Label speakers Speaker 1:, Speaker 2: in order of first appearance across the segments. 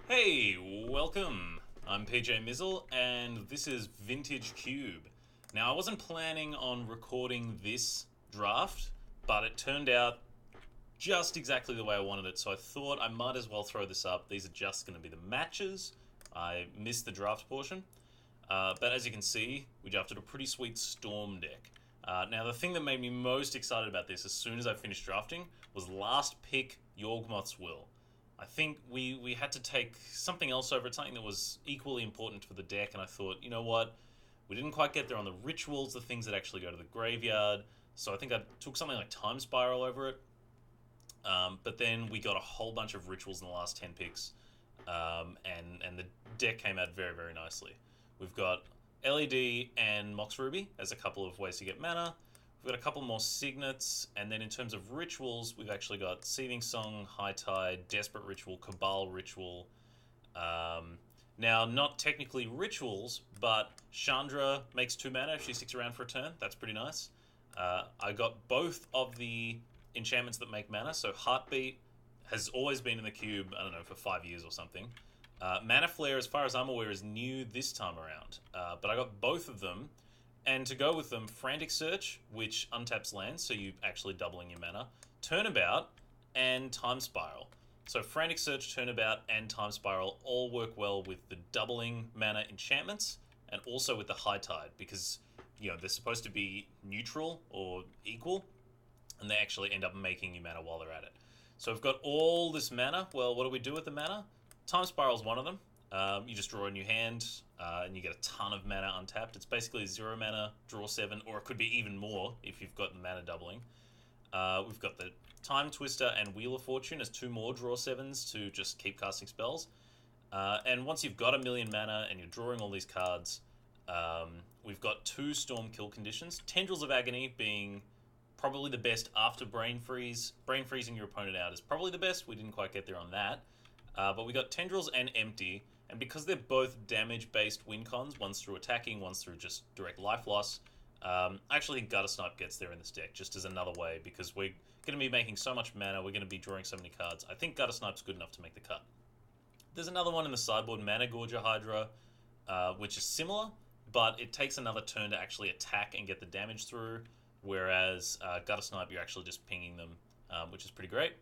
Speaker 1: Hey, welcome. I'm PJMizzle, and this is Vintage Cube. Now, I wasn't planning on recording this draft, but it turned out just exactly the way I wanted it, so I thought I might as well throw this up. These are just going to be the matches. I missed the draft portion. But as you can see, we drafted a pretty sweet Storm deck. Now, the thing that made me most excited about this as soon as I finished drafting was last pick Yawgmoth's Will. I think we had to take something else over it, something that was equally important for the deck, and I thought, you know what? We didn't quite get there on the rituals, the things that actually go to the graveyard, so I think I took something like Time Spiral over it. But then we got a whole bunch of rituals in the last 10 picks, and the deck came out very, very nicely. We've got LED and Mox Ruby as a couple of ways to get mana. We've got a couple more signets, and then in terms of rituals, we've actually got Seething Song, High Tide, Desperate Ritual, Cabal Ritual. Now, not technically rituals, but Chandra makes 2 mana if she sticks around for a turn. That's pretty nice. I got both of the enchantments that make mana, so Heartbeat has always been in the cube, I don't know, for 5 years or something. Mana Flare, as far as I'm aware, is new this time around, but I got both of them. And to go with them, Frantic Search, which untaps lands, so you're actually doubling your mana, Turnabout, and Time Spiral. So Frantic Search, Turnabout, and Time Spiral all work well with the doubling mana enchantments, and also with the High Tide, because they're supposed to be neutral or equal, and they actually end up making you mana while they're at it. So we've got all this mana. Well, what do we do with the mana? Time Spiral is one of them. You just draw a new hand, and you get a ton of mana untapped. It's basically 0 mana, draw 7, or it could be even more if you've got the mana doubling. We've got the Time Twister and Wheel of Fortune as 2 more draw 7s to just keep casting spells. And once you've got a million mana and you're drawing all these cards, we've got 2 Storm kill conditions. Tendrils of Agony being probably the best after Brain Freeze. Brain Freezing your opponent out is probably the best. We didn't quite get there on that. But we got Tendrils and Empty, and because they're both damage-based win cons, one's through attacking, one's through just direct life loss, I actually think Gutter Snipe gets there in this deck, just as another way, because we're going to be making so much mana, we're going to be drawing so many cards. I think Gutter Snipe's good enough to make the cut. There's another one in the sideboard, Mana Gorger Hydra, which is similar, but it takes another turn to actually attack and get the damage through, whereas Gutter Snipe, you're actually just pinging them, which is pretty great.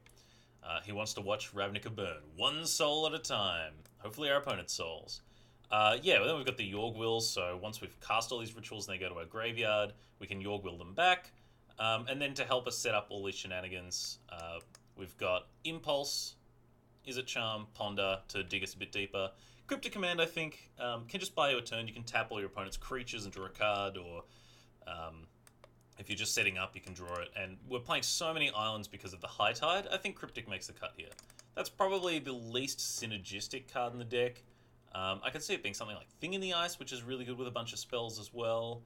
Speaker 1: He wants to watch Ravnica burn, 1 soul at a time. Hopefully our opponent's souls. Yeah, well, then we've got the Yorgwills, so once we've cast all these rituals and they go to our graveyard, we can Yorgwill them back. And then to help us set up all these shenanigans, we've got Impulse, Izzet Charm, Ponder to dig us a bit deeper. Cryptic Command, I think, can just buy you a turn. You can tap all your opponent's creatures and draw a card, or if you're just setting up, you can draw it. And we're playing so many islands because of the High Tide. I think Cryptic makes the cut here. That's probably the least synergistic card in the deck. I could see it being something like Thing in the Ice, which is really good with a bunch of spells as well.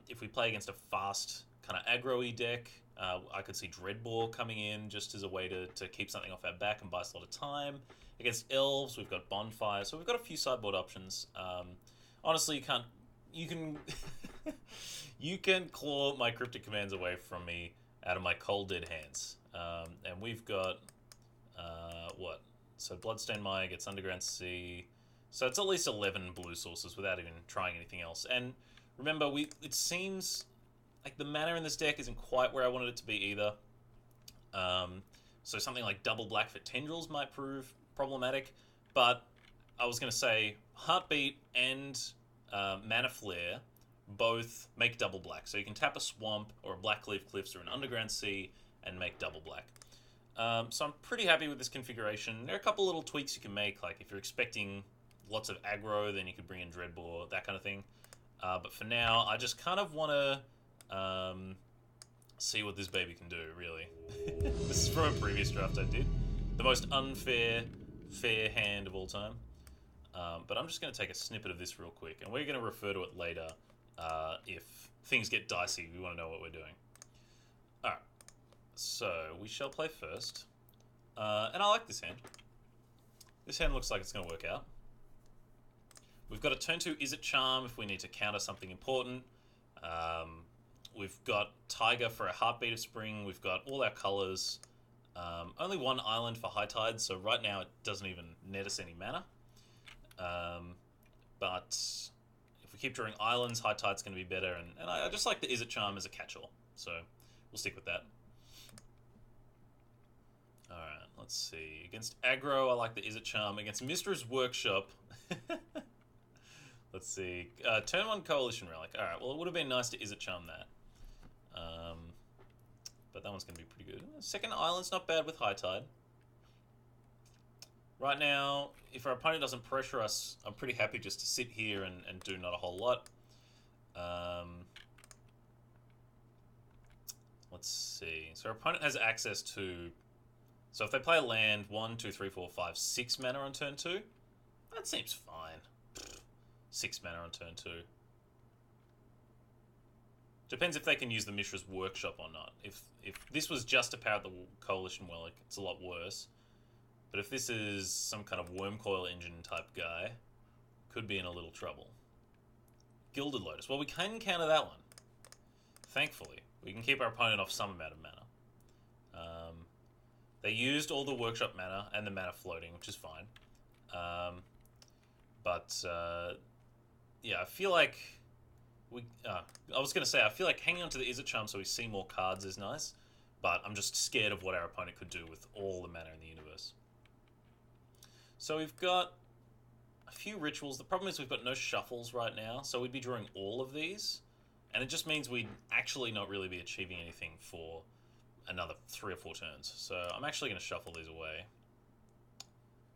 Speaker 1: If we play against a fast, kind of aggro-y deck, I could see Dreadbore coming in just as a way to keep something off our back and buy us a lot of time. Against Elves, we've got Bonfire, so we've got a few sideboard options. Honestly, you can you can claw my Cryptic Commands away from me out of my cold dead hands. And we've got what? So Bloodstained Mire gets Underground Sea. So it's at least 11 blue sources without even trying anything else. And remember, it seems like the mana in this deck isn't quite where I wanted it to be either. So something like double black for Tendrils might prove problematic. But I was going to say Heartbeat and Mana Flare both make double black. So you can tap a Swamp or a Blackleaf Cliffs or an Underground Sea and make double black. So I'm pretty happy with this configuration. There are a couple little tweaks you can make, like if you're expecting lots of aggro, then you could bring in Dreadbore, that kind of thing. But for now, I just kind of want to see what this baby can do, really. This is from a previous draft I did. The most unfair, fair hand of all time. But I'm just going to take a snippet of this real quick, and we're going to refer to it later if things get dicey. We want to know what we're doing. Alright. So, we shall play first. And I like this hand. This hand looks like it's going to work out. We've got a turn 2 Izzet Charm if we need to counter something important. We've got Tiger for a Heartbeat of Spring. We've got all our colours. Only one island for High Tide, so right now it doesn't even net us any mana. But if we keep drawing islands, High Tide's going to be better, and I just like the Izzet Charm as a catch-all, so we'll stick with that. Alright, let's see. Against aggro, I like the Izzet Charm. Against Mistress Workshop, let's see. Turn 1 Coalition Relic. Alright, well, it would have been nice to Izzet Charm that. But that one's going to be pretty good. Second island's not bad with High Tide. Right now, if our opponent doesn't pressure us, I'm pretty happy just to sit here and do not a whole lot. Let's see. So our opponent has access to... So if they play a land, 1, 2, 3, 4, 5, 6 mana on turn 2, that seems fine. 6 mana on turn 2. Depends if they can use the Mishra's Workshop or not. If this was just to power the Coalition Relic, it's a lot worse. But if this is some kind of Wormcoil Engine type guy, could be in a little trouble. Gilded Lotus. Well, we can counter that one. Thankfully. We can keep our opponent off some amount of mana. They used all the Workshop mana and the mana floating, which is fine. Yeah, I feel like... I was going to say, I feel like hanging on to the Izzet Charm so we see more cards is nice, but I'm just scared of what our opponent could do with all the mana in the universe. So we've got a few rituals. The problem is we've got no shuffles right now, so we'd be drawing all of these, and it just means we'd actually not really be achieving anything for another 3 or 4 turns. So I'm actually going to shuffle these away.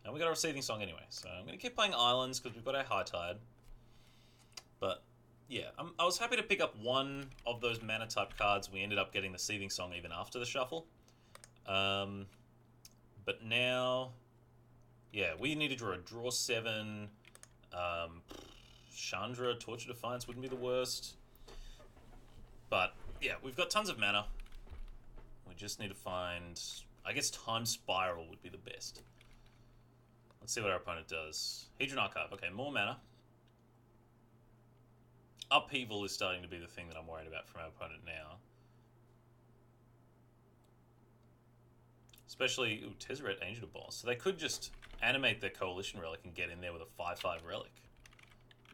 Speaker 1: And we got a Receiving Song anyway, so I'm going to keep playing Islands because we've got our High Tide. But yeah, I was happy to pick up one of those mana type cards. We ended up getting the Seething Song even after the shuffle. But now, yeah, we need to draw 7. Chandra, Torture Defiance wouldn't be the worst. But yeah, we've got tons of mana. We just need to find, I guess Time Spiral would be the best. Let's see what our opponent does. Hedron Archive, okay, more mana. Upheaval is starting to be the thing that I'm worried about from our opponent now. Especially, ooh, Tezzeret Angel Boss. So they could just animate their Coalition Relic and get in there with a 5/5 Relic.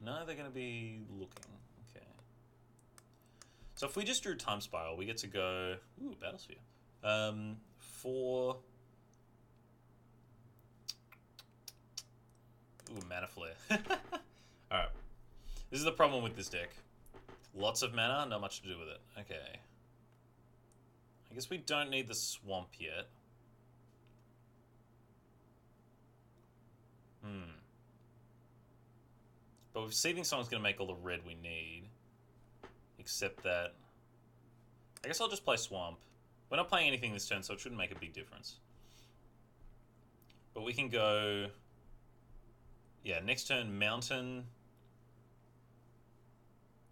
Speaker 1: No, they're going to be looking. Okay. So if we just drew Time Spiral, we get to go... Ooh, Battlesphere. For... Ooh, Mana Flare. Alright. This is the problem with this deck. Lots of mana, not much to do with it. Okay. I guess we don't need the Swamp yet. But Seething Song's going to make all the red we need. Except that... I guess I'll just play Swamp. We're not playing anything this turn, so it shouldn't make a big difference. But we can go... Yeah, next turn, Mountain...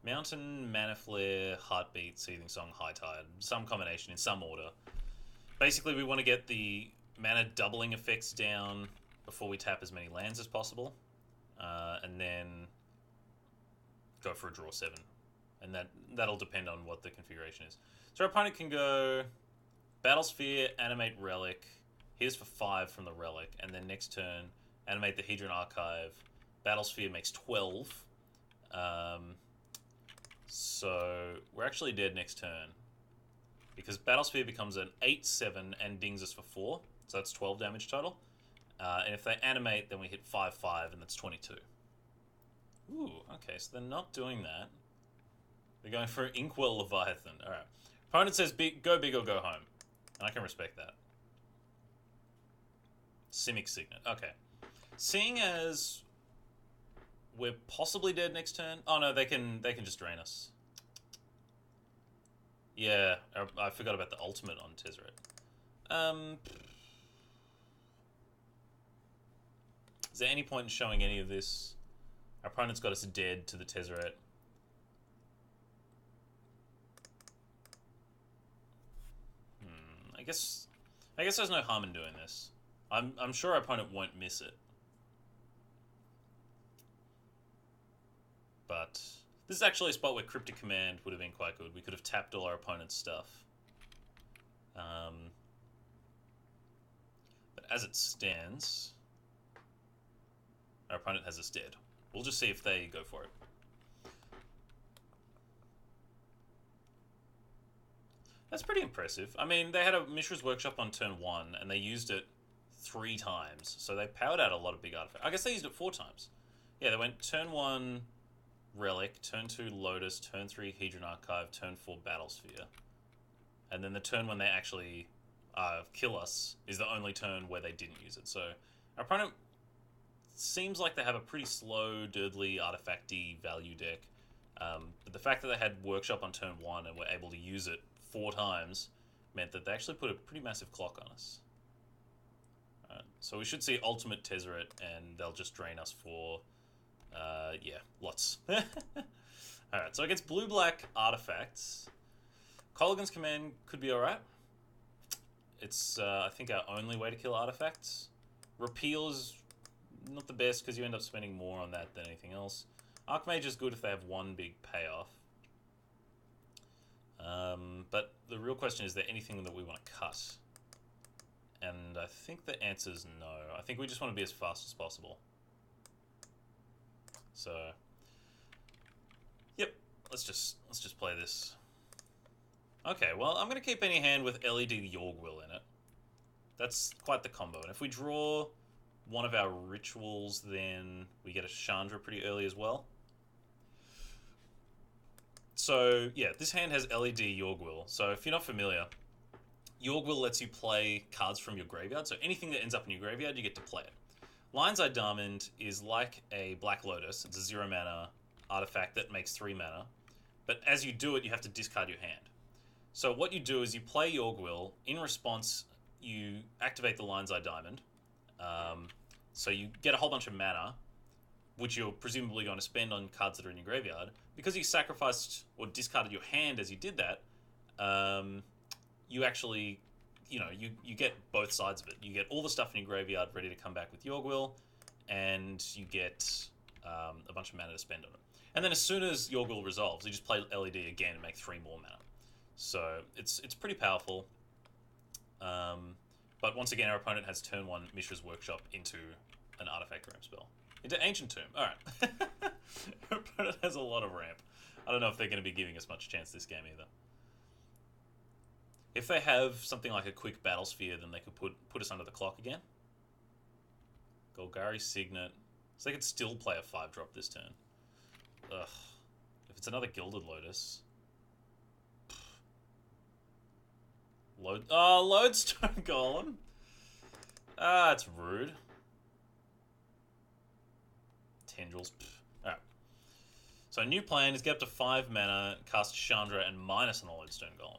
Speaker 1: Mountain, Mana Flare, Heartbeat, Seething Song, High Tide. Some combination in some order. Basically, we want to get the mana doubling effects down before we tap as many lands as possible. And then go for a draw 7. And that'll depend on what the configuration is. So our opponent can go Battlesphere, Animate Relic. Here's for 5 from the Relic. And then next turn, animate the Hedron Archive. Battlesphere makes 12. So we're actually dead next turn. Because Battlesphere becomes an 8/7 and dings us for 4. So that's 12 damage total. And if they animate, then we hit 5/5 and that's 22. Ooh, okay, so they're not doing that. They're going for Inkwell Leviathan. Alright. Opponent says go big or go home. And I can respect that. Simic Signet. Okay. Seeing as we're possibly dead next turn. Oh no, they can just drain us. Yeah, I forgot about the ultimate on Tezzeret. Is there any point in showing any of this? Our opponent's got us dead to the Tezzeret. I guess there's no harm in doing this. I'm sure our opponent won't miss it. But this is actually a spot where Cryptic Command would have been quite good. We could have tapped all our opponent's stuff. as it stands, our opponent has us dead. We'll just see if they go for it. That's pretty impressive. I mean, they had a Mishra's Workshop on turn 1, and they used it 3 times. So they powered out a lot of big artifacts. I guess they used it 4 times. Yeah, they went turn 1 Relic, turn 2 Lotus, turn 3 Hedron Archive, turn 4 Battlesphere. And then the turn when they actually kill us is the only turn where they didn't use it. So our opponent seems like they have a pretty slow, dirtly, artifacty value deck. But the fact that they had Workshop on turn 1 and were able to use it 4 times meant that they actually put a pretty massive clock on us. Alright, so we should see Ultimate Tezzeret, and they'll just drain us for, yeah, lots. Alright, so against blue-black artifacts, Kolaghan's Command could be alright. It's, I think, our only way to kill artifacts. Repeal is not the best, because you end up spending more on that than anything else. Archmage is good if they have one big payoff. But the real question is there anything that we want to cut? And I think the answer is no. I think we just want to be as fast as possible. So, yep, let's just play this. Okay, well, I'm going to keep any hand with LED Yorgwill in it. That's quite the combo. And if we draw one of our rituals, then we get a Chandra pretty early as well. So, yeah, this hand has LED Yorgwill. So, if you're not familiar, Yorgwill lets you play cards from your graveyard. So, anything that ends up in your graveyard, you get to play it. Lion's Eye Diamond is like a Black Lotus. It's a 0 mana artifact that makes 3 mana. But as you do it, you have to discard your hand. So, what you do is you play Yorgwill. In response, you activate the Lion's Eye Diamond. So, you get a whole bunch of mana, which you're presumably going to spend on cards that are in your graveyard. Because you sacrificed or discarded your hand as you did that, you actually, you know, you get both sides of it. You get all the stuff in your graveyard ready to come back with Yorgwill, and you get a bunch of mana to spend on it. And then as soon as Yorgwill resolves, you just play LED again and make 3 more mana. So it's pretty powerful. But once again, our opponent has turn 1 Mishra's Workshop into an Artifact Ramp spell. Into Ancient Tomb. Alright. Our opponent has a lot of ramp. I don't know if they're going to be giving us much chance this game either. If they have something like a quick Battlesphere, then they could put us under the clock again. Golgari Signet. So they could still play a 5-drop this turn. Ugh. If it's another Gilded Lotus. Lodestone Golem. Ah, it's rude. Tendrils. Alright. So new plan is get up to 5 mana, cast Chandra, and minus an Lodestone Golem.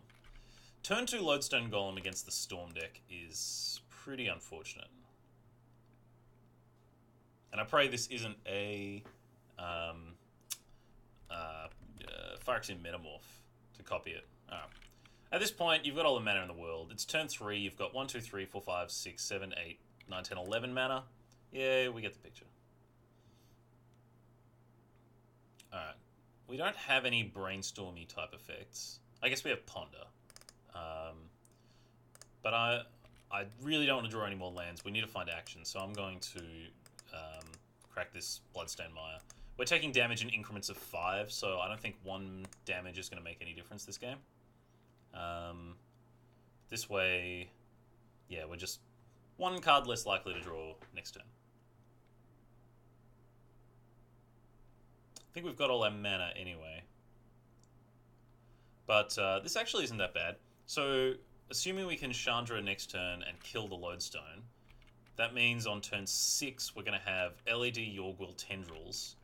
Speaker 1: Turn 2 Lodestone Golem against the Storm deck is pretty unfortunate. And I pray this isn't a Phyrexian Metamorph to copy it. Alright. At this point, you've got all the mana in the world. It's turn 3, you've got 1, 2, 3, 4, 5, 6, 7, 8, 9, 10, 11 mana. Yeah, we get the picture. Alright. We don't have any brainstormy type effects. I guess we have Ponder. But I really don't want to draw any more lands. We need to find action, so I'm going to crack this Bloodstained Mire. We're taking damage in increments of 5, so I don't think 1 damage is going to make any difference this game. This way, yeah, we're just 1 card less likely to draw next turn. I think we've got all our mana anyway. But this actually isn't that bad. So, assuming we can Chandra next turn and kill the Lodestone, that means on turn 6 we're going to have LED Yorgwill Tendrils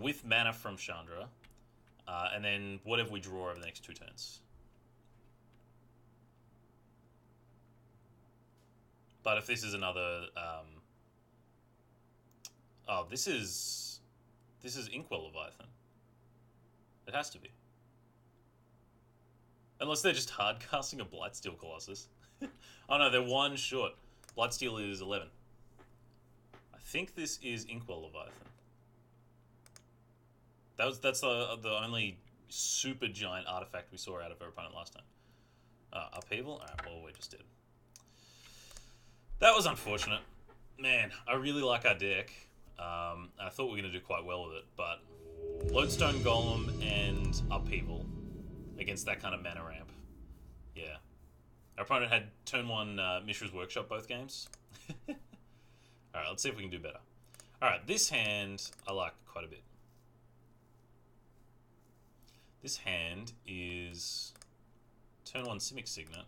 Speaker 1: with mana from Chandra, and then whatever we draw over the next 2 turns. But if this is another... oh, this is Inkwell Leviathan. It has to be. Unless they're just hard casting a Blightsteel Colossus. Oh no, they're 1 short. Blightsteel is 11. I think this is Inkwell Leviathan. That's the only super giant artifact we saw out of our opponent last time. Upheaval? Alright, well, we just did. That was unfortunate. Man, I really like our deck. I thought we were going to do quite well with it, but Lodestone Golem and Upheaval against that kind of mana ramp. Yeah. Our opponent had turn 1 Mishra's Workshop both games. Alright, let's see if we can do better. Alright, this hand I like quite a bit. This hand is turn 1 Simic Signet.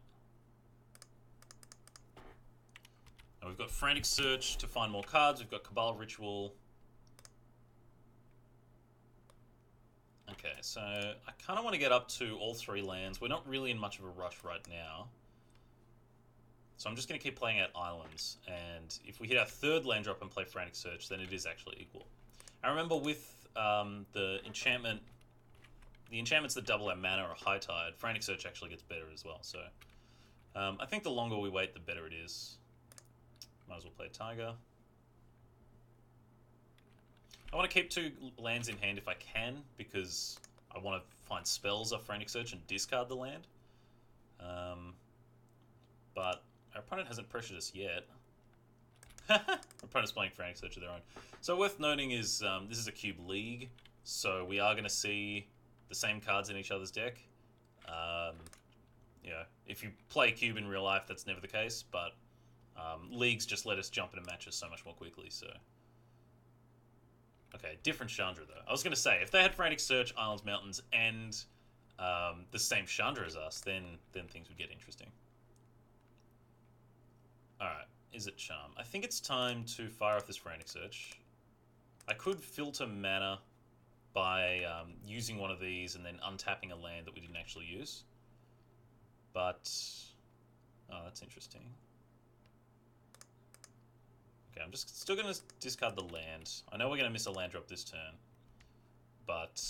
Speaker 1: And we've got Frantic Search to find more cards. We've got Cabal Ritual. Okay, so I kind of want to get up to all 3 lands. We're not really in much of a rush right now. So I'm just going to keep playing out islands. And if we hit our 3rd land drop and play Frantic Search, then it is actually equal. I remember with the enchantments that double our mana or High Tide, Frantic Search actually gets better as well. So I think the longer we wait, the better it is. Might as well play Tiger. I want to keep 2 lands in hand if I can, because I want to find spells off Frantic Search and discard the land. But our opponent hasn't pressured us yet. Our opponent's playing Frantic Search of their own. So worth noting is this is a cube league, so we are going to see the same cards in each other's deck. Yeah, if you play cube in real life, that's never the case, but leagues just let us jump into matches so much more quickly, so... Okay, different Chandra, though. I was going to say, if they had Frantic Search, Islands, Mountains, and the same Chandra as us, then things would get interesting. Alright, is it Charm? I think it's time to fire off this Frantic Search. I could filter mana by using one of these and then untapping a land that we didn't actually use. But... oh, that's interesting. Okay, I'm just still going to discard the land. I know we're going to miss a land drop this turn. But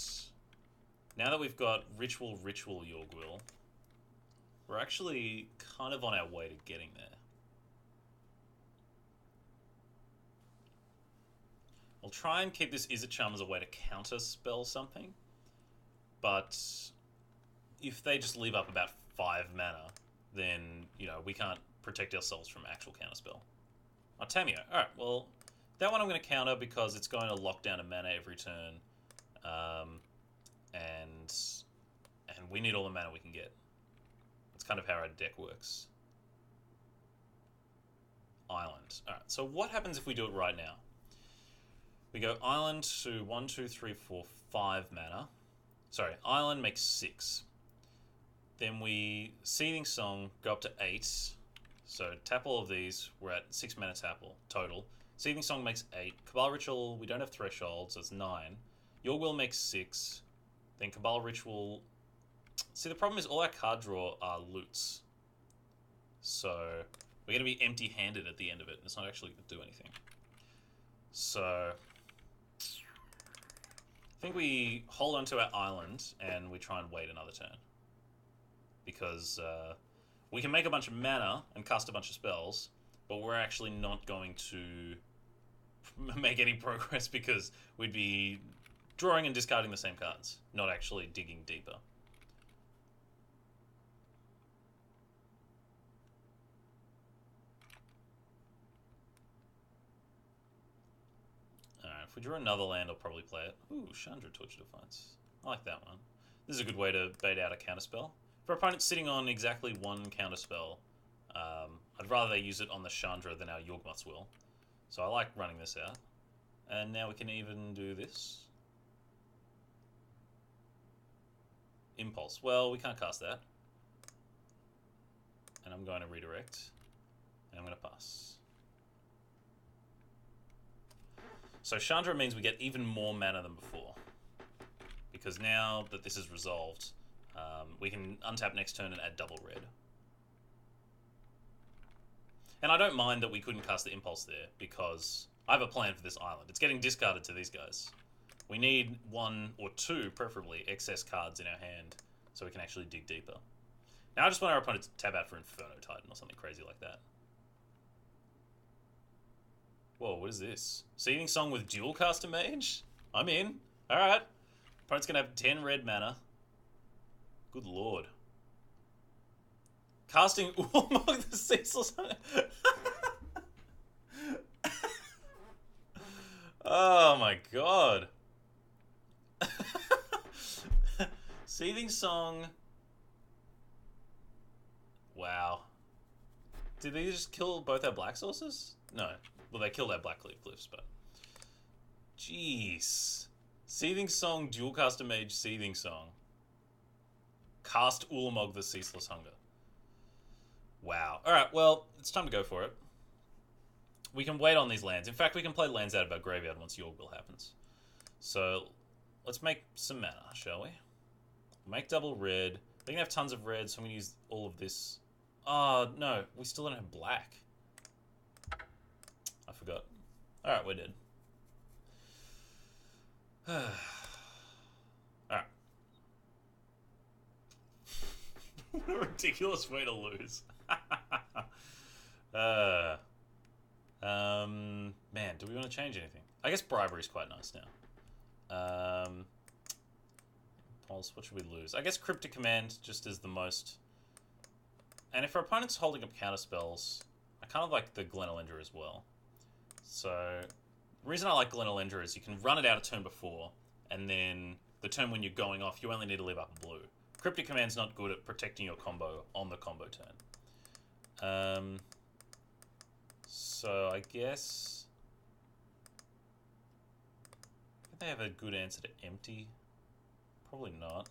Speaker 1: now that we've got Ritual Yorgwill, we're actually kind of on our way to getting there. I'll try and keep this Is It Charm as a way to counter spell something. But if they just leave up about 5 mana, then, you know, we can't protect ourselves from actual counterspell. Oh, Tamio. Alright, well, that one I'm going to counter because it's going to lock down a mana every turn. And we need all the mana we can get. That's kind of how our deck works. Island. Alright, so what happens if we do it right now? We go Island to 1, 2, 3, 4, 5 mana. Sorry, Island makes 6. Then we Seething Song, go up to 8. So tap all of these. We're at 6 mana total. Seething Song makes 8. Cabal Ritual, we don't have Threshold, so it's 9. Your Will makes 6. Then Cabal Ritual... See, the problem is all our card draw are loots. So we're going to be empty-handed at the end of it, and it's not actually going to do anything. So I think we hold on to our island and we try and wait another turn. Because... we can make a bunch of mana and cast a bunch of spells, but we're actually not going to make any progress because we'd be drawing and discarding the same cards, not actually digging deeper. Alright, if we draw another land, I'll probably play it. Ooh, Chandra Torch Defiance. I like that one. This is a good way to bait out a counterspell. If our opponent's sitting on exactly 1 counterspell, I'd rather they use it on the Chandra than our Yawgmoths will. So I like running this out. And now we can even do this. Impulse. Well, we can't cast that. And I'm going to redirect. And I'm going to pass. So Chandra means we get even more mana than before. Because now that this is resolved... we can untap next turn and add double red. And I don't mind that we couldn't cast the Impulse there, because I have a plan for this island. It's getting discarded to these guys. We need 1 or 2, preferably, excess cards in our hand, so we can actually dig deeper. Now I just want our opponent to tap out for Inferno Titan or something crazy like that. Whoa, what is this? Seething Song with Dual Caster Mage? I'm in. Alright. Opponent's going to have 10 red mana. Good lord. Casting Ulamog the Ceaseless. god. Seething Song. Wow. Did they just kill both our black sources? No. Well, they killed our black glyphs, but... Jeez. Seething Song, Dualcaster Mage, Seething Song. Cast Ulamog the Ceaseless Hunger. Wow. Alright, well, it's time to go for it. We can wait on these lands. In fact, we can play lands out of our graveyard once Yorgwill happens. So, let's make some mana, shall we? Make double red. They're going to have tons of red, so I'm going to use all of this. Oh, no. We still don't have black. I forgot. Alright, we're dead. Alright. What a ridiculous way to lose. Man, do we want to change anything? I guess Bribery is quite nice now. Pulse, what should we lose? I guess Cryptic Command just is the most... And if our opponent's holding up counter spells, I kind of like the Glenelendra as well. So, the reason I like Glenelendra is you can run it out a turn before, and then the turn when you're going off, you only need to leave up a blue. Cryptic Command's not good at protecting your combo on the combo turn. So I guess... Do they have a good answer to empty? Probably not.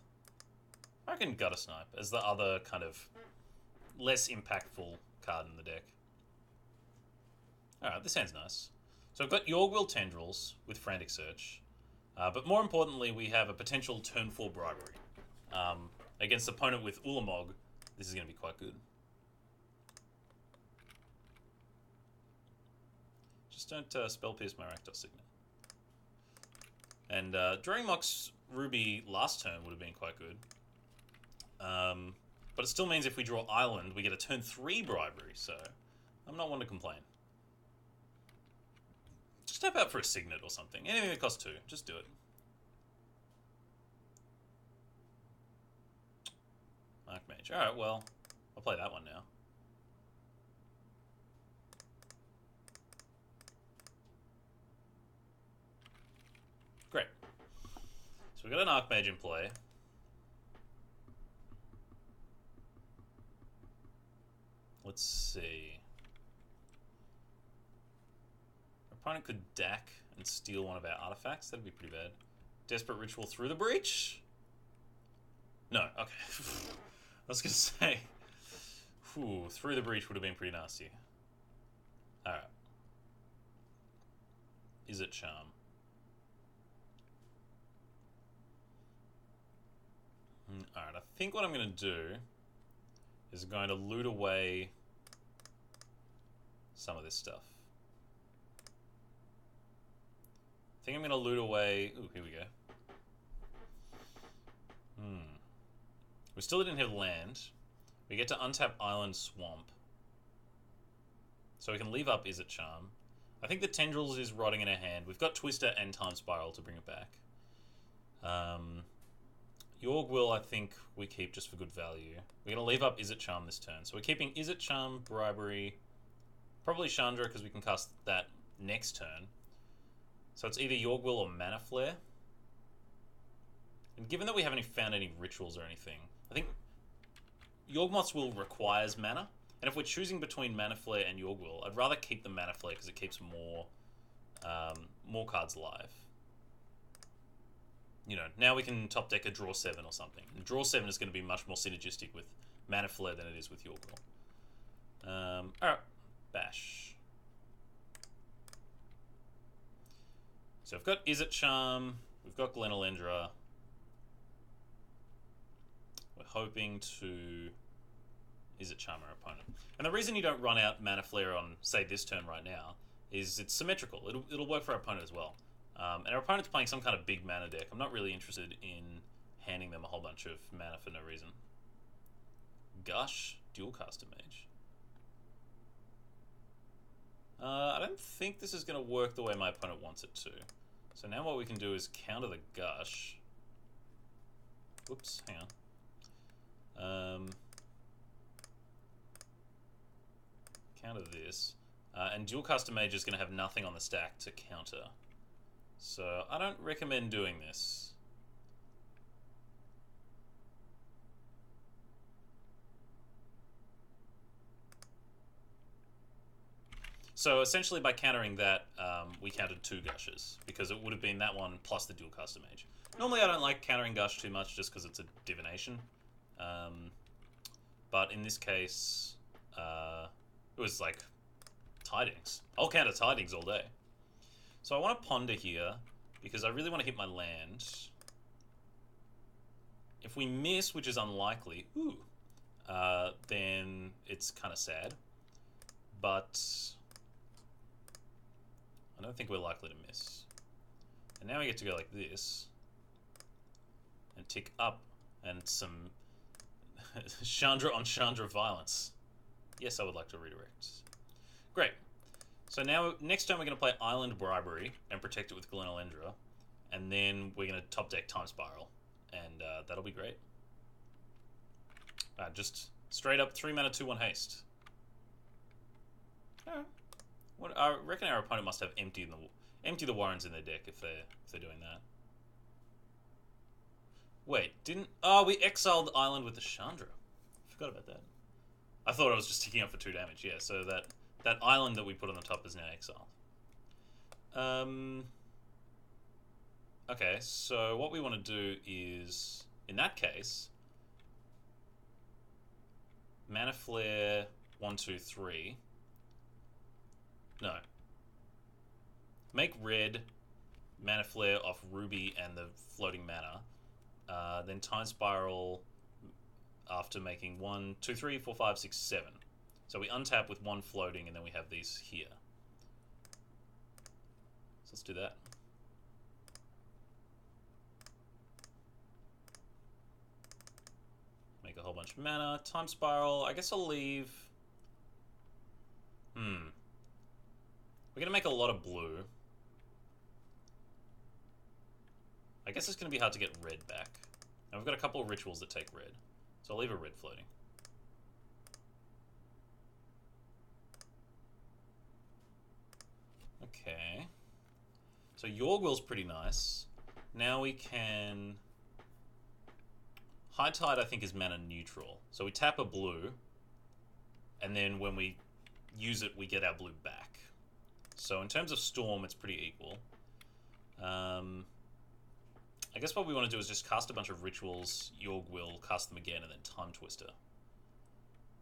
Speaker 1: I reckon Gutter Snipe as the other kind of less impactful card in the deck. Alright, this hand's nice. So I've got Yorgwill Tendrils with Frantic Search. But more importantly, we have a potential turn 4 Bribery. Against the opponent with Ulamog, this is going to be quite good. Just don't Spell Pierce my Rakdos Signet. And drawing Mox Ruby last turn would have been quite good. But it still means if we draw Island, we get a turn 3 Bribery, so I'm not one to complain. Just tap out for a Signet or something. Anything that costs 2, just do it. Archmage. Alright, well, I'll play that one now. Great. So we've got an Archmage in play. Let's see. Our opponent could DAC and steal one of our artifacts. That'd be pretty bad. Desperate Ritual through the breach? No, okay. I was going to say, through the breach would have been pretty nasty. Alright. Is it Charm? Alright, I think what I'm going to do is I'm going to loot away some of this stuff. I think I'm going to loot away... Ooh, here we go. We still didn't have land. We get to untap Island Swamp. So we can leave up Is It Charm. I think the Tendrils is rotting in our hand. We've got Twister and Time Spiral to bring it back. Yorgwill, I think we keep just for good value. We're going to leave up Is It Charm this turn. So we're keeping Is It Charm, Bribery, probably Chandra because we can cast that next turn. So it's either Yorgwill or Mana Flare. And given that we haven't found any rituals or anything, I think Yawgmoth's Will requires mana. And if we're choosing between Mana Flare and Yorgwill, I'd rather keep the Mana Flare because it keeps more cards alive. You know, now we can top deck a Draw 7 or something. And Draw 7 is going to be much more synergistic with Mana Flare than it is with Yorgwill. Alright, Bash. So we've got Is It Charm, we've got Glenelendra. We're hoping to Is It Charm our opponent. And the reason you don't run out Mana Flare on, say, this turn right now, is it's symmetrical. It'll work for our opponent as well. And our opponent's playing some kind of big mana deck. I'm not really interested in handing them a whole bunch of mana for no reason. Gush, Dualcaster Mage. I don't think this is going to work the way my opponent wants it to. So now what we can do is counter the Gush. Whoops, hang on. Counter this. And Dualcaster Mage is going to have nothing on the stack to counter. So I don't recommend doing this. So essentially by countering that, we countered 2 gushes, because it would have been that one plus the dual caster mage. Normally I don't like countering gush too much just because it's a divination. But in this case, it was like tidings. I'll counter tidings all day. So I want to ponder here, because I really want to hit my land. If we miss, which is unlikely, then it's kind of sad. But I don't think we're likely to miss. And now we get to go like this and tick up and some Chandra on Chandra violence. Yes, I would like to redirect. Great. So now, next turn we're going to play Island Bribery and protect it with Glenelendra. And then we're going to top deck Time Spiral. And that'll be great. Just straight up 3 mana, 2/1 haste. What, I reckon our opponent must have empty the Warrens in their deck if they're doing that. Wait, we exiled the island with the Chandra. Forgot about that. I thought I was just ticking up for 2 damage. Yeah, so that island that we put on the top is now exiled. Okay, so what we want to do is, in that case, Mana Flare 1, 2, 3. No. Make red, Mana Flare off Ruby and the floating mana. Then Time Spiral after making 1, 2, 3, 4, 5, 6, 7. So we untap with 1 floating, and then we have these here. So let's do that. Make a whole bunch of mana. Time Spiral. I guess I'll leave... We're going to make a lot of blue. I guess it's going to be hard to get red back. And we've got a couple of rituals that take red. So I'll leave a red floating. Okay. So Yorgwill's pretty nice. Now we can... High Tide, I think, is mana neutral. So we tap a blue, and then when we use it, we get our blue back. So in terms of Storm, it's pretty equal. I guess what we want to do is just cast a bunch of rituals, Yorgwill, cast them again, and then Time Twister.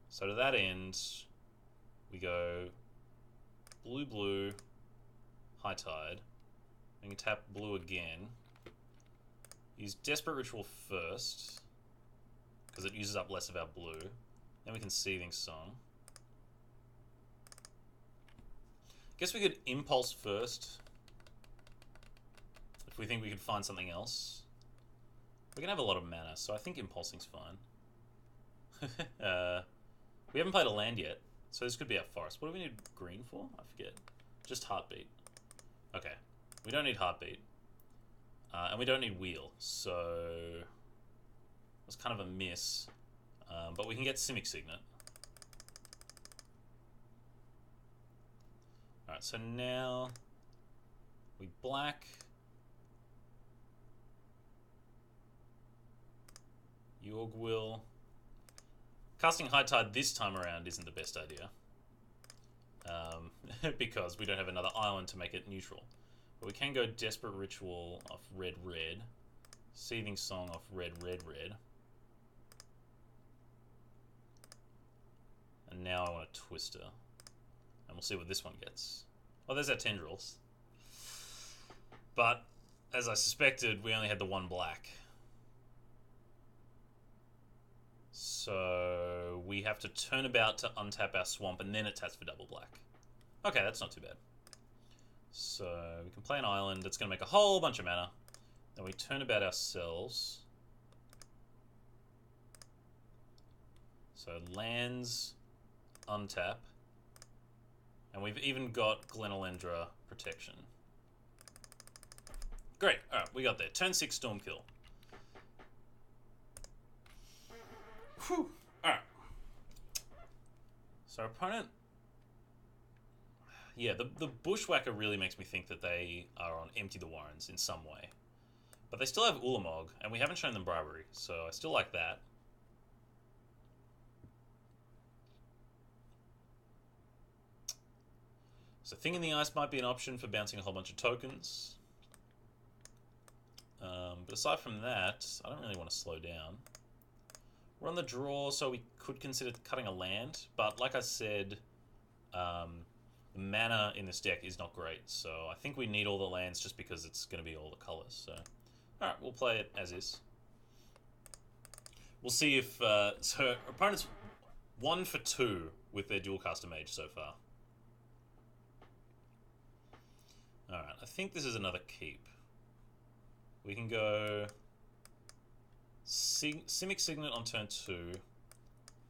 Speaker 1: So to that end, we go blue, blue, High Tide. We can tap blue again. Use Desperate Ritual first, because it uses up less of our blue. Then we can Seething Song. Guess we could Impulse first, if we think we could find something else. We're gonna have a lot of mana, so I think Impulsing's fine. We haven't played a land yet, so this could be our forest. What do we need green for? I forget. Just Heartbeat. Okay. We don't need Heartbeat. And we don't need Wheel, so... That's kind of a miss. But we can get Simic Signet. Alright, so now... We black... Yorgwill. Casting High Tide this time around isn't the best idea. Because we don't have another island to make it neutral. But we can go Desperate Ritual off red, red. Seething Song off red, red, red. And now I want a Twister. And we'll see what this one gets. Oh, there's our Tendrils. But, as I suspected, we only had the 1 black. So we have to turn about to untap our swamp, and then it taps for double black. Okay, that's not too bad. So we can play an island that's going to make a whole bunch of mana. Then we turn about ourselves. So lands, untap. And we've even got Glenelendra protection. Great, alright, we got there. Turn 6 Stormkill. Whew. Alright. So our opponent... Yeah, the Bushwhacker really makes me think that they are on Empty the Warrens in some way. But they still have Ulamog, and we haven't shown them Bribery, so I still like that. So Thing in the Ice might be an option for bouncing a whole bunch of tokens. But aside from that, I don't really want to slow down. We're on the draw, so we could consider cutting a land, but like I said, the mana in this deck is not great, so I think we need all the lands just because it's going to be all the colors. So, alright, we'll play it as is. We'll see if... so, opponent's 1 for 2 with their Dualcaster Mage so far. Alright, I think this is another keep. We can go... Simic Signet on turn 2,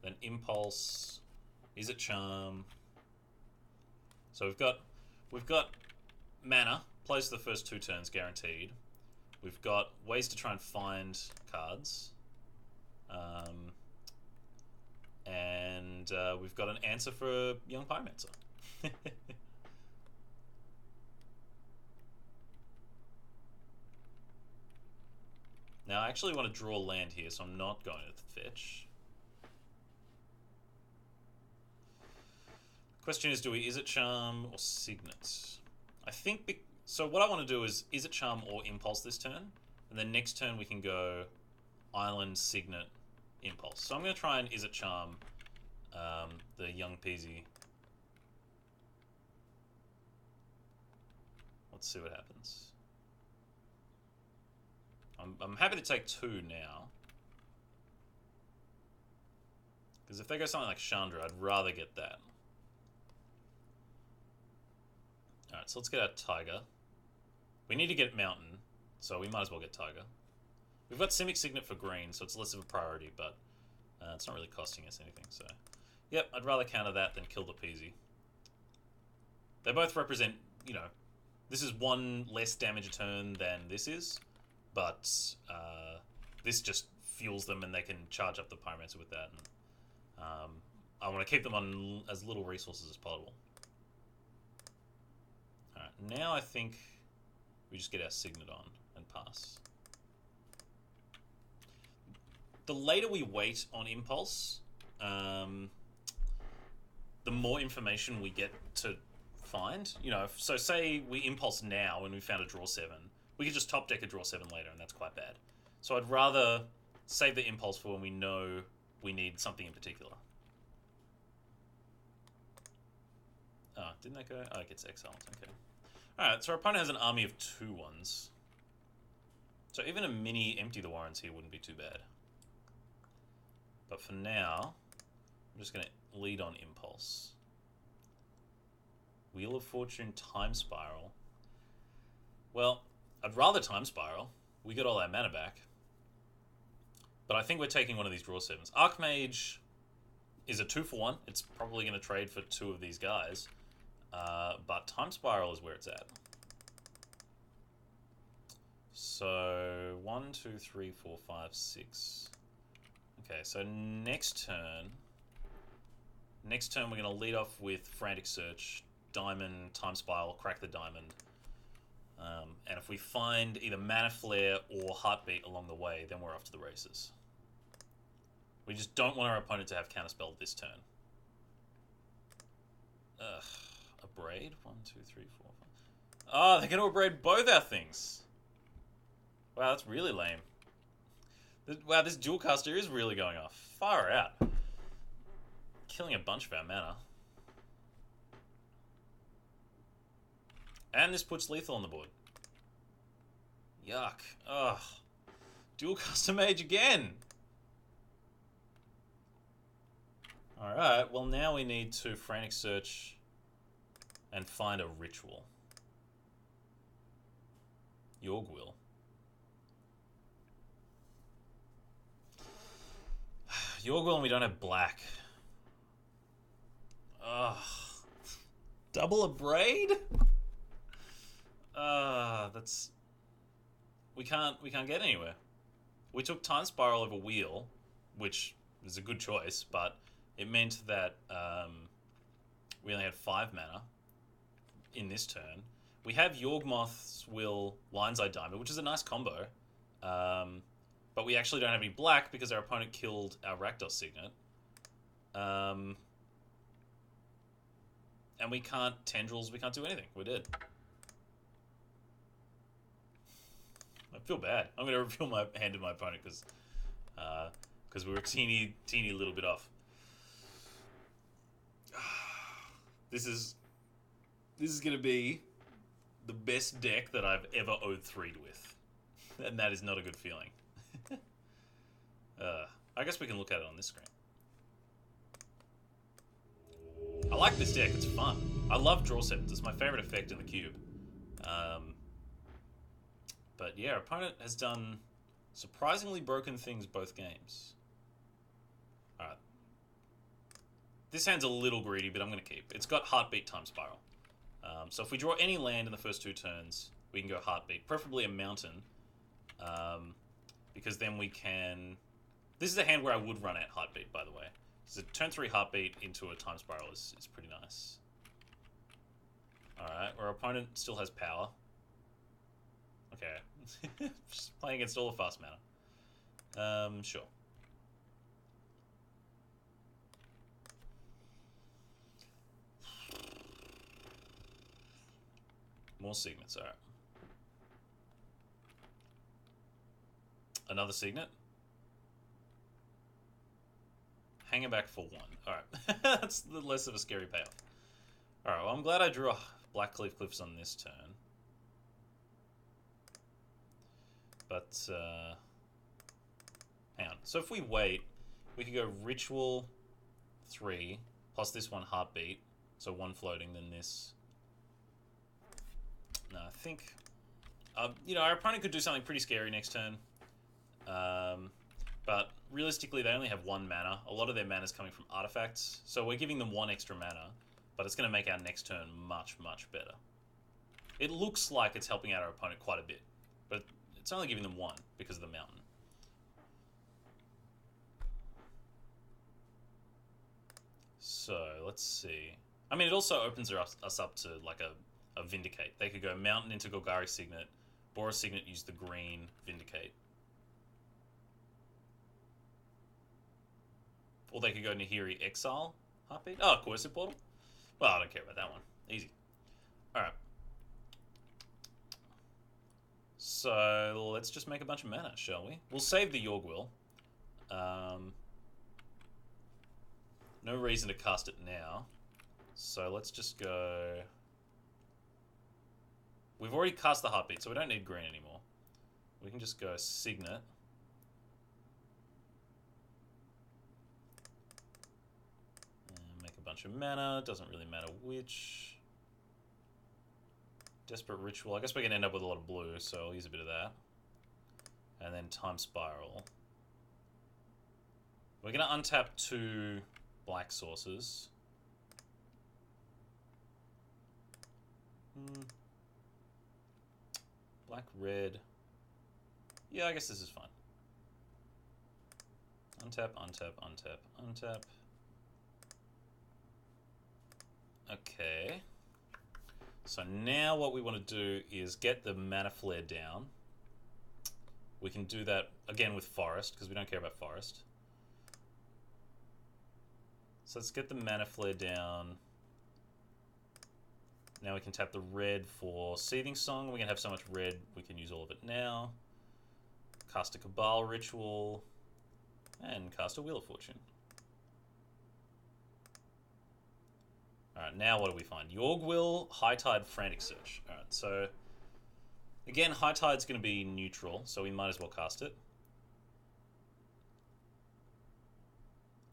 Speaker 1: then Impulse, Is It Charm. So we've got mana, plays the first 2 turns guaranteed. We've got ways to try and find cards. And we've got an answer for Young Pyromancer. Now, I actually want to draw land here, so I'm not going to fetch. Question is, do we Is It Charm or Signet? I think... so what I want to do is It Charm or Impulse this turn, and then next turn we can go Island, Signet, Impulse. So I'm going to try and Is It Charm the Young Peasy. Let's see what happens. I'm happy to take 2 now. Because if they go something like Chandra, I'd rather get that. Alright, so let's get our Tiger. We need to get Mountain, so we might as well get Tiger. We've got Simic Signet for green, so it's less of a priority, but it's not really costing us anything, so... Yep, I'd rather counter that than kill the Peasy. They both represent, you know... This is 1 less damage a turn than this is. But this just fuels them and they can charge up the Pyromancer with that. And, I want to keep them on as little resources as possible. Alright, now I think we just get our Signet on and pass. The later we wait on Impulse, the more information we get to find. You know, so say we Impulse now and we found a draw 7. We could just top deck a draw 7 later, and that's quite bad. So I'd rather save the Impulse for when we know we need something in particular. Oh, didn't that go? Oh, it gets exiled. Okay. Alright, so our opponent has an army of 2/1s. So even a mini Empty the Warrens here wouldn't be too bad. But for now, I'm just going to lead on Impulse. Wheel of Fortune, Time Spiral. Well... I'd rather Time Spiral. We get all our mana back. But I think we're taking one of these draw 7s. Archmage is a 2 for 1. It's probably going to trade for 2 of these guys. But Time Spiral is where it's at. So 1, 2, 3, 4, 5, 6. Okay, so next turn we're going to lead off with Frantic Search, Diamond, Time Spiral, crack the Diamond. And if we find either Mana Flare or Heartbeat along the way, then we're off to the races. We just don't want our opponent to have Counterspell this turn. Ugh. Abrade? 1, 2, 3, 4, 5. Oh, they're going to abrade both our things. Wow, that's really lame. Wow, this Dualcaster is really going off. Far out. Killing a bunch of our mana. And this puts lethal on the board. Yuck. Ugh. Dualcaster Mage again. Alright, well now we need to Frantic Search and find a ritual. Yorgwill. Yorgwill and we don't have black. Ugh. Double Abrade? That's... We can't get anywhere. We took Time Spiral over Wheel, which is a good choice, but it meant that we only had 5 mana. in this turn. We have Yawgmoth's Will, Lion's Eye Diamond, which is a nice combo. But we actually don't have any black because our opponent killed our Rakdos Signet. And we can't Tendrils, we can't do anything. We're dead. I feel bad. I'm going to reveal my hand to my opponent because we were a teeny little bit off. This is going to be the best deck that I've ever O3'd with. And that is not a good feeling. I guess we can look at it on this screen. I like this deck, it's fun. I love Draw 7s, it's my favorite effect in the cube. But yeah, our opponent has done surprisingly broken things both games. Alright. This hand's a little greedy, but I'm going to keep. It's got Heartbeat Time Spiral. So if we draw any land in the first 2 turns, we can go Heartbeat, preferably a mountain. Because then we can... This is a hand where I would run at Heartbeat, by the way. So turn 3 Heartbeat into a Time Spiral is pretty nice. Alright, our opponent still has power. Okay. Just playing against all the fast mana. Sure. More Signets, alright. Another Signet. Hang it back for 1. Alright. That's the less of a scary payoff. Alright, well I'm glad I drew a Blackcleave Cliffs on this turn. But, hang on. So if we wait, we could go Ritual 3, plus this one Heartbeat. So 1 floating, then this. No, I think... you know, our opponent could do something pretty scary next turn. But realistically, they only have 1 mana. A lot of their mana is coming from artifacts. So we're giving them 1 extra mana, but it's going to make our next turn much, much better. It looks like it's helping out our opponent quite a bit, but it's only giving them 1 because of the mountain. So, let's see. I mean, it also opens us up to, like, a Vindicate. They could go Mountain into Golgari Signet, or a Signet use the green Vindicate. Or they could go Nahiri Exile Heartbeat. Oh, Coercive Portal? Well, I don't care about that one. Easy. Alright. So, let's just make a bunch of mana, shall we? We'll save the Yorgwill. No reason to cast it now. So, let's just go... We've already cast the Heartbeat, so we don't need green anymore. We can just go Signet. Make a bunch of mana. Doesn't really matter which. Desperate Ritual. I guess we're going to end up with a lot of blue, so I'll use a bit of that. And then Time Spiral. We're going to untap 2 black sources. Black, red. Yeah, I guess this is fine. Untap, untap, untap, untap. Okay. So now what we want to do is get the mana flare down. We can do that again with forest, because we don't care about forest. So let's get the mana flare down. Now we can tap the red for Seething Song. We're going to have so much red, we can use all of it now. Cast a Cabal Ritual. And cast a Wheel of Fortune. Alright, now what do we find? Yorgwill, High Tide, Frantic Search. Alright, so... Again, High Tide's going to be neutral, so we might as well cast it.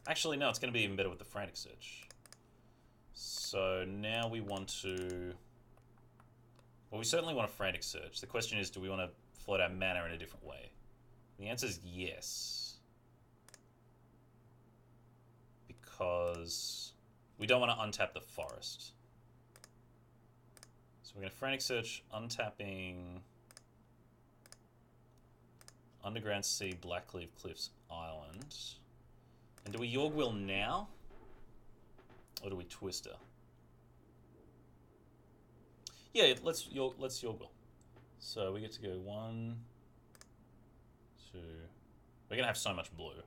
Speaker 1: Actually, no, it's going to be even better with the Frantic Search. So now we want to... Well, we certainly want a Frantic Search. The question is, do we want to float our mana in a different way? The answer is yes. Because we don't want to untap the forest. So we're going to Frantic Search, untapping Underground Sea, Blackcleave Cliffs Island. And do we Yorgwill now? Or do we Twister? Yeah, let's York. So we get to go 1, 2. We're gonna have so much blue.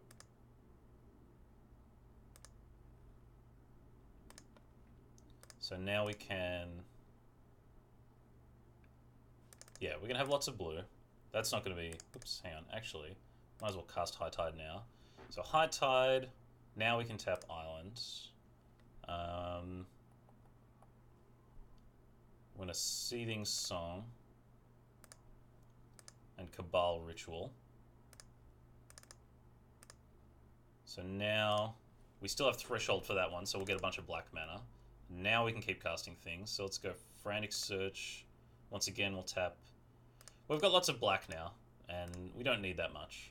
Speaker 1: So now we can. Yeah, we're gonna have lots of blue. That's not gonna be. Oops, hang on. Actually, might as well cast High Tide now. So High Tide. Now we can tap islands. When a Seething Song and Cabal Ritual. So now we still have Threshold for that one, so we'll get a bunch of black mana. Now we can keep casting things. So let's go Frantic Search. Once again, we'll tap. We've got lots of black now, and we don't need that much.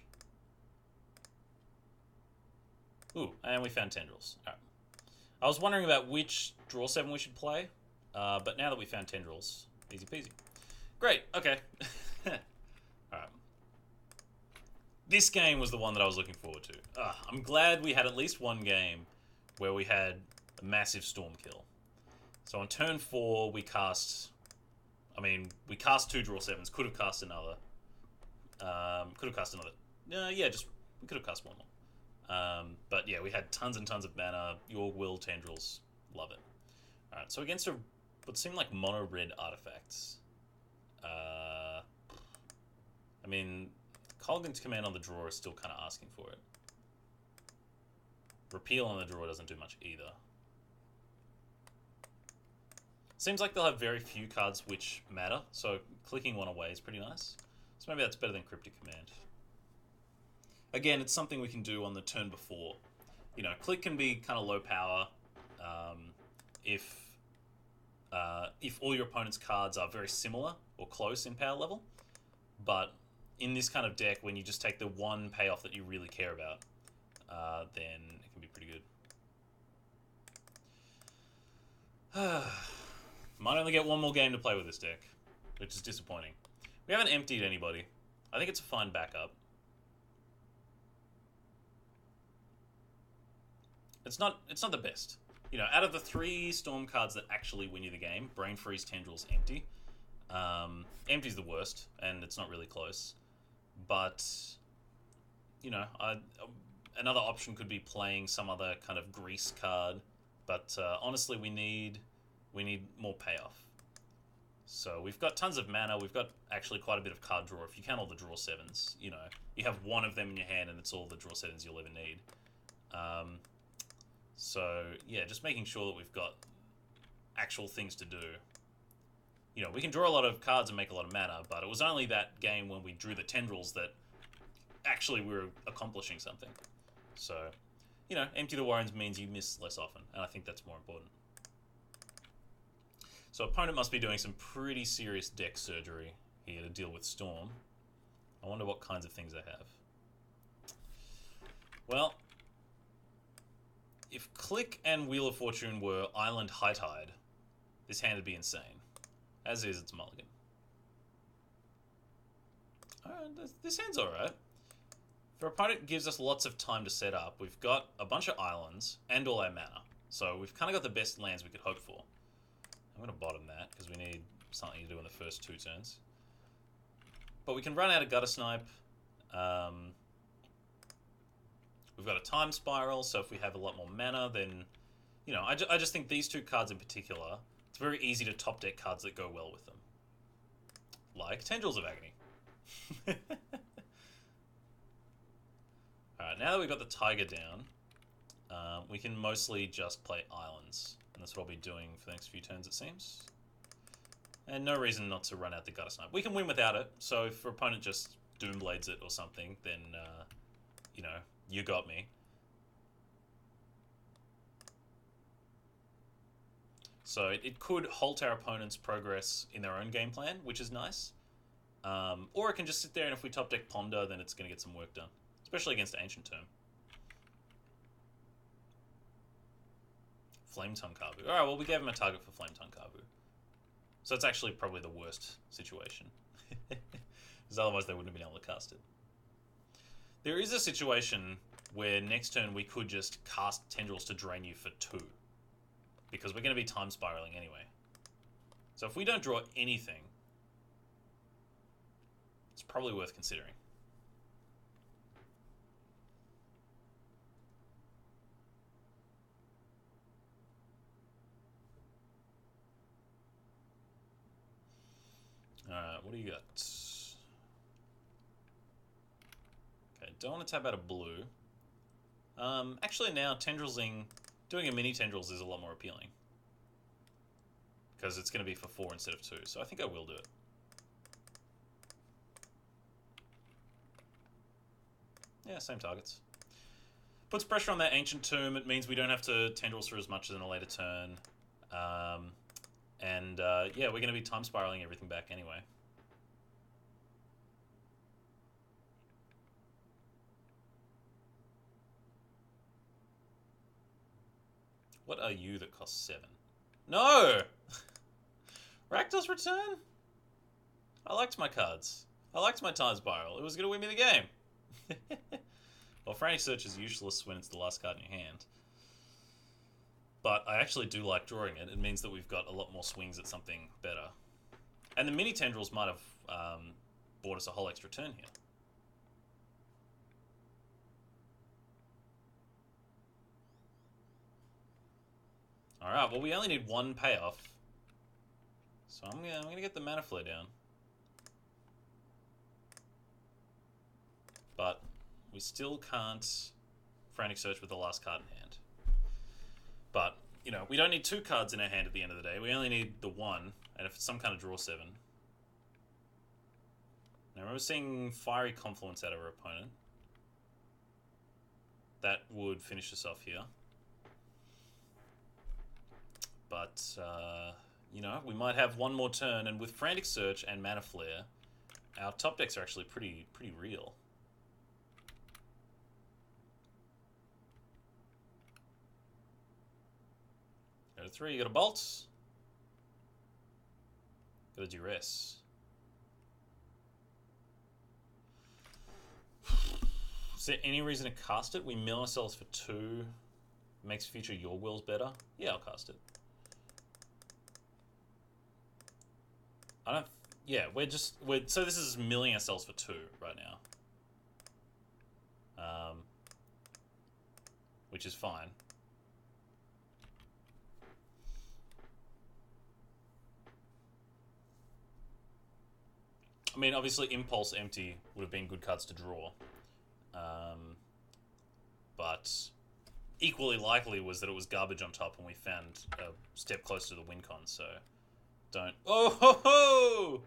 Speaker 1: Ooh, and we found Tendrils. All right. I was wondering about which draw 7 we should play, but now that we found Tendrils, easy peasy. Great, okay. Alright. This game was the one that I was looking forward to. I'm glad we had at least one game where we had a massive storm kill. So on turn 4, we cast... we cast 2 draw 7s, could have cast another. We could have cast one more. But yeah, we had tons and tons of mana. Your Will, Tendrils, love it. Alright, so against what seemed like mono-red artifacts. Kolaghan's Command on the draw is still kind of asking for it. Repeal on the draw doesn't do much either. Seems like they'll have very few cards which matter, so clicking one away is pretty nice. So maybe that's better than Cryptic Command. Again, it's something we can do on the turn before. You know, click can be kind of low power if all your opponent's cards are very similar or close in power level. But in this kind of deck, when you just take the one payoff that you really care about, then it can be pretty good. Might only get one more game to play with this deck, which is disappointing. We haven't emptied anybody. I think it's a fine backup. It's not the best. You know, out of the 3 Storm cards that actually win you the game, Brain Freeze, Tendrils, Empty. Empty's the worst, and it's not really close. But, you know, another option could be playing some other kind of grease card. But honestly, we need more payoff. So we've got tons of mana. We've got actually quite a bit of card draw. If you count all the draw 7s, you know, you have one of them in your hand, and it's all the draw 7s you'll ever need. So, yeah, just making sure that we've got actual things to do. You know, we can draw a lot of cards and make a lot of mana, but it was only that game when we drew the Tendrils that actually we were accomplishing something. So, you know, Empty the Warrens means you miss less often, and I think that's more important. So opponent must be doing some pretty serious deck surgery here to deal with Storm. I wonder what kinds of things they have. Well... if Click and Wheel of Fortune were Island High Tide, this hand would be insane. As is, it's mulligan. Alright, this hand's alright. If our opponent gives us lots of time to set up, we've got a bunch of islands and all our mana. So we've kind of got the best lands we could hope for. I'm going to bottom that, because we need something to do in the first 2 turns. But we can run out of Gutter Snipe. We've got a Time Spiral, so if we have a lot more mana, then... You know, I just think these 2 cards in particular, it's very easy to top deck cards that go well with them. Like Tendrils of Agony. Alright, now that we've got the Tiger down, we can mostly just play Islands. And that's what I'll be doing for the next few turns, it seems. And no reason not to run out the Gutter Snipe. We can win without it, so if our opponent just Doomblades it or something, then, you know... you got me. So it could halt our opponent's progress in their own game plan, which is nice. Or it can just sit there, and if we top deck Ponder, then it's going to get some work done. Especially against Ancient Term. Flame Tongue Kavu. Alright, well, we gave him a target for Flame Tongue Kavu. So it's actually probably the worst situation. Because otherwise they wouldn't have been able to cast it. There is a situation where next turn we could just cast Tendrils to drain you for 2. Because we're going to be Time Spiraling anyway. So if we don't draw anything, it's probably worth considering. Alright, what do you got? Okay, don't want to tap out a blue. Actually now, tendrilsing, doing a mini tendrils is a lot more appealing. Because it's going to be for 4 instead of 2, so I think I will do it. Yeah, same targets. Puts pressure on that Ancient Tomb. It means we don't have to tendrils for as much as in a later turn. Yeah, we're going to be time spiraling everything back anyway. What are you that costs 7? No! Rakdos Return? I liked my cards. I liked my time spiral. It was going to win me the game. Well, Frantic Search is useless when it's the last card in your hand. But I actually do like drawing it. It means that we've got a lot more swings at something better. And the mini tendrils might have bought us a whole extra turn here. Alright, well we only need 1 payoff. So I'm gonna get the Mana Flare down. But we still can't Frantic Search with the last card in hand. But, you know, we don't need 2 cards in our hand at the end of the day. We only need the 1, and if it's some kind of draw 7. Now I remember seeing Fiery Confluence out of our opponent. That would finish us off here. But, you know, we might have 1 more turn, and with Frantic Search and Mana Flare, our top decks are actually pretty real. Go to 3, you got a Bolt. Got a Duress. Is there any reason to cast it? We mill ourselves for 2. Makes future Your Wills better. Yeah, I'll cast it. I don't... Yeah, so this is milling ourselves for 2 right now. Which is fine. I mean, obviously Impulse Empty would have been good cards to draw. But equally likely was that it was garbage on top and we found a step close to the win con, so... Don't... Oh ho ho!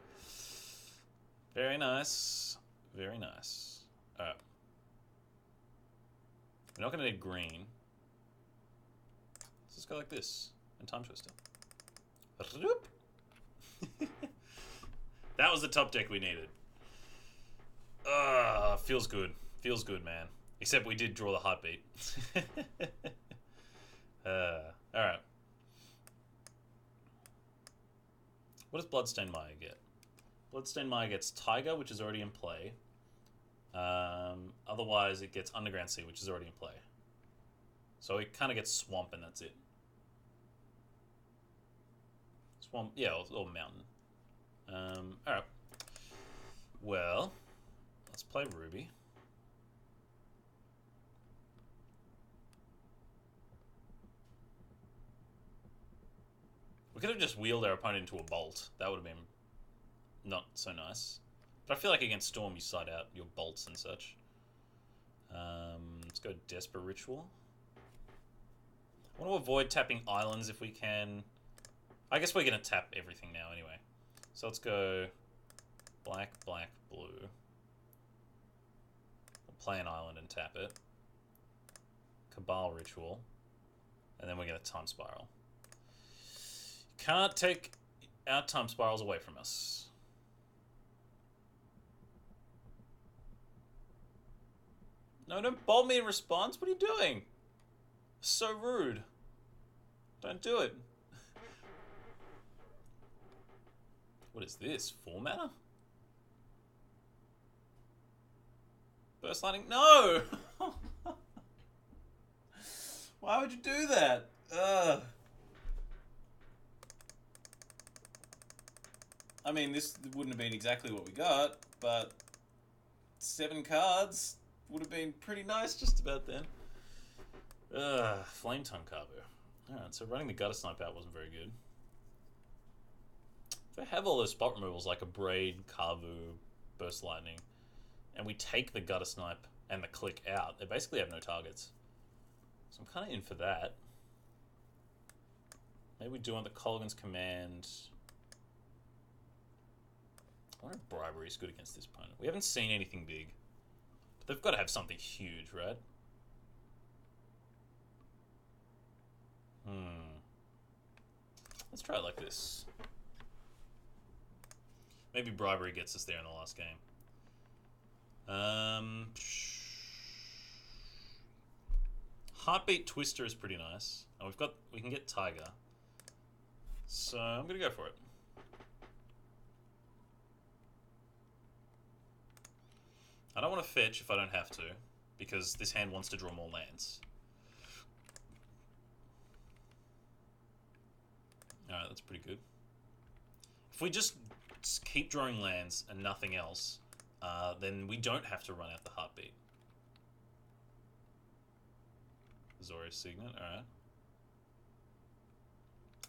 Speaker 1: Very nice. Very nice. Alright. We're not going to need green. Let's just go like this. And Time Twister. That was the top deck we needed. Feels good. Feels good, man. Except we did draw the Heartbeat. Alright. What does Bloodstained Maya get? Bloodstained Maya gets Tiger, which is already in play. Otherwise, it gets Underground Sea, which is already in play. So it kind of gets Swamp, and that's it. Swamp, yeah, or Mountain. Alright. Well, let's play Ruby. We could have just wheeled our opponent into a Bolt. That would have been not so nice. But I feel like against Storm, you side out your bolts and such. Let's go Desperate Ritual. I want to avoid tapping islands if we can. I guess we're going to tap everything now anyway. So let's go black, black, blue. We'll play an island and tap it. Cabal Ritual. And then we're going to Time Spiral. Can't take our Time Spirals away from us. No, don't bolt me in response. What are you doing? So rude. Don't do it. What is this? 4 mana? Burst Lightning? No! Why would you do that? Ugh. I mean, this wouldn't have been exactly what we got, but 7 cards would have been pretty nice just about then. Flame Tongue Carver. Alright, so running the Gutter Snipe out wasn't very good. If they have all those spot removals like a Braid, Carvu, Burst Lightning, and we take the Gutter Snipe and the Click out, they basically have no targets. So I'm kind of in for that. Maybe we do want the Colgan's Command. I wonder if Bribery is good against this opponent. We haven't seen anything big. But they've got to have something huge, right? Let's try it like this. Maybe Bribery gets us there in the last game. Heartbeat Twister is pretty nice. And we can get Tiger. So I'm gonna go for it. I don't want to fetch if I don't have to, because this hand wants to draw more lands. Alright, that's pretty good. If we just keep drawing lands and nothing else, then we don't have to run out the Heartbeat. Azorius Signet, alright.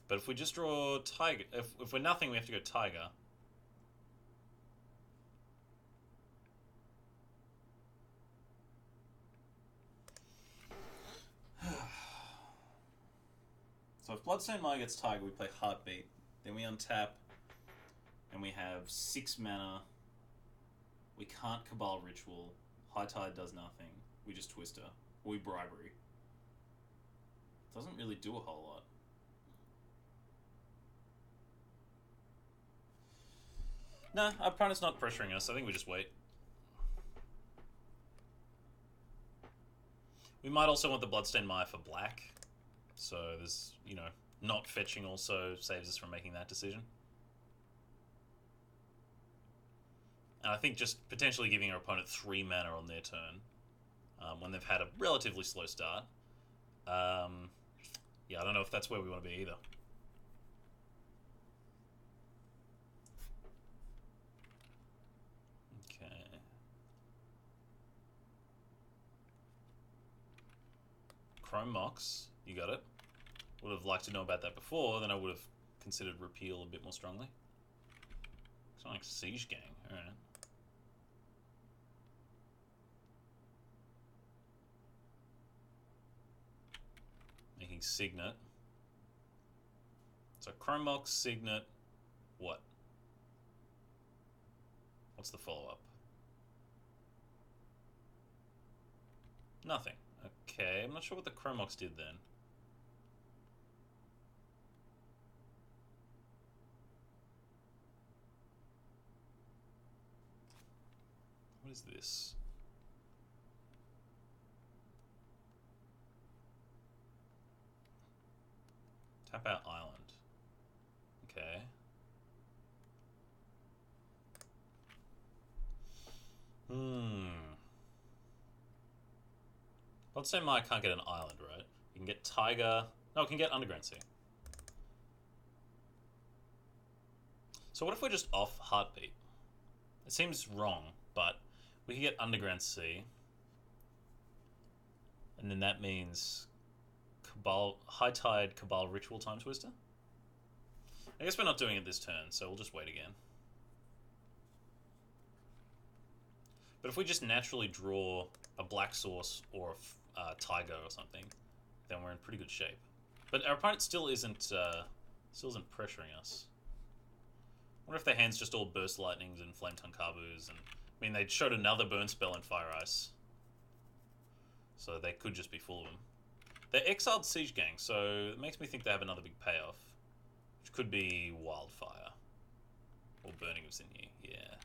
Speaker 1: But if we just draw Tiger, if we're nothing, we have to go Tiger. So if Bloodstone Mire gets Tiger, we play Heartbeat. Then we untap, and we have 6 mana. We can't Cabal Ritual. High Tide does nothing. We just Twister. Or we Bribery. Doesn't really do a whole lot. Nah, our opponent's not pressuring us. I think we just wait. We might also want the Bloodstained Mire for black. So there's, you know, not fetching also saves us from making that decision. And I think just potentially giving our opponent 3 mana on their turn, when they've had a relatively slow start. Yeah, I don't know if that's where we want to be either. Okay. Chrome Mox, you got it. Would have liked to know about that before, then I would have considered repeal a bit more strongly. It's not like Siege Gang, alright. Making Signet. So Chrome Mox, Signet, what? What's the follow-up? Nothing. Okay, I'm not sure what the Chrome Mox did then. What is this? Tap out Island. Okay. Let's say Maya can't get an island, right? You can get Tiger. No, it can get Underground Sea. So what if we're just off Heartbeat? It seems wrong, but we can get Underground Sea. And then that means Cabal, High Tide, Cabal Ritual Time Twister? I guess we're not doing it this turn, so we'll just wait again. But if we just naturally draw a Black Source or a Tiger or something, then we're in pretty good shape. But our opponent still isn't pressuring us. I wonder if their hand's just all Burst Lightnings and Flame Tongue Kabus, and I mean they showed another burn spell in Fire Ice, so they could just be full of them. They're exiled Siege Gang, so it makes me think they have another big payoff, which could be Wildfire or Burning of Zinni. Yeah,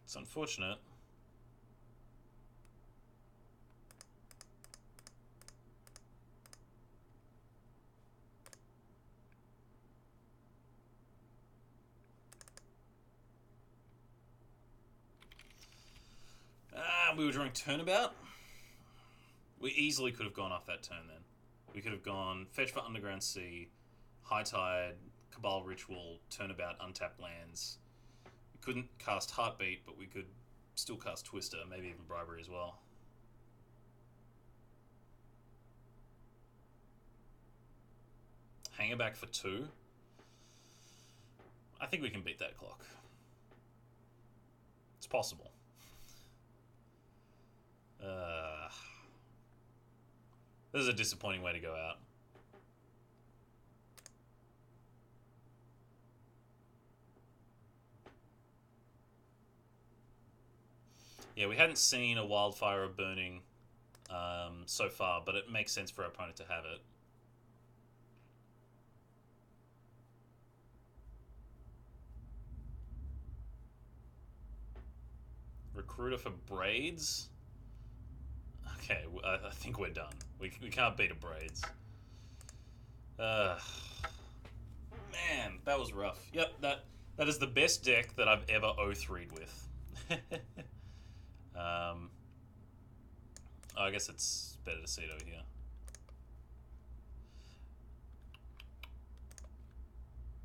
Speaker 1: it's unfortunate. We were drawing Turnabout. We easily could have gone off that turn then. We could have gone Fetch for Underground Sea, High Tide, Cabal Ritual, Turnabout, Untapped lands. We couldn't cast Heartbeat, but we could still cast Twister, maybe even Bribery as well. Hanger back for 2. I think we can beat that clock. It's possible. This is a disappointing way to go out. Yeah, we hadn't seen a Wildfire of Burning so far, but it makes sense for our opponent to have it. Recruiter for Braids? Okay, I think we're done. We can't beat a Braids. Man, that was rough. Yep, that is the best deck that I've ever 0-3'd with. I guess it's better to see it over here.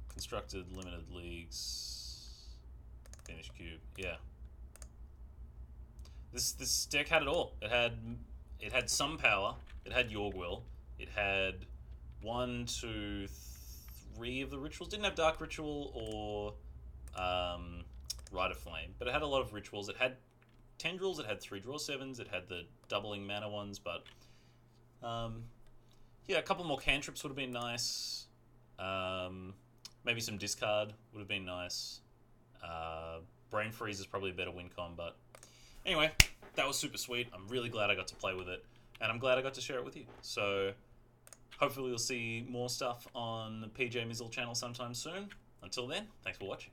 Speaker 1: Constructed, limited leagues, finish cube. Yeah. This deck had it all. It had some power. It had Yorgwill. It had 1, 2, 3 of the rituals. Didn't have Dark Ritual or Rite of Flame, but it had a lot of rituals. It had Tendrils. It had 3 draw 7s. It had the doubling mana ones, but yeah, a couple more cantrips would have been nice. Maybe some discard would have been nice. Brain Freeze is probably a better win con, but anyway, that was super sweet. I'm really glad I got to play with it, and I'm glad I got to share it with you. So hopefully you'll see more stuff on the PJMizzle channel sometime soon. Until then, thanks for watching.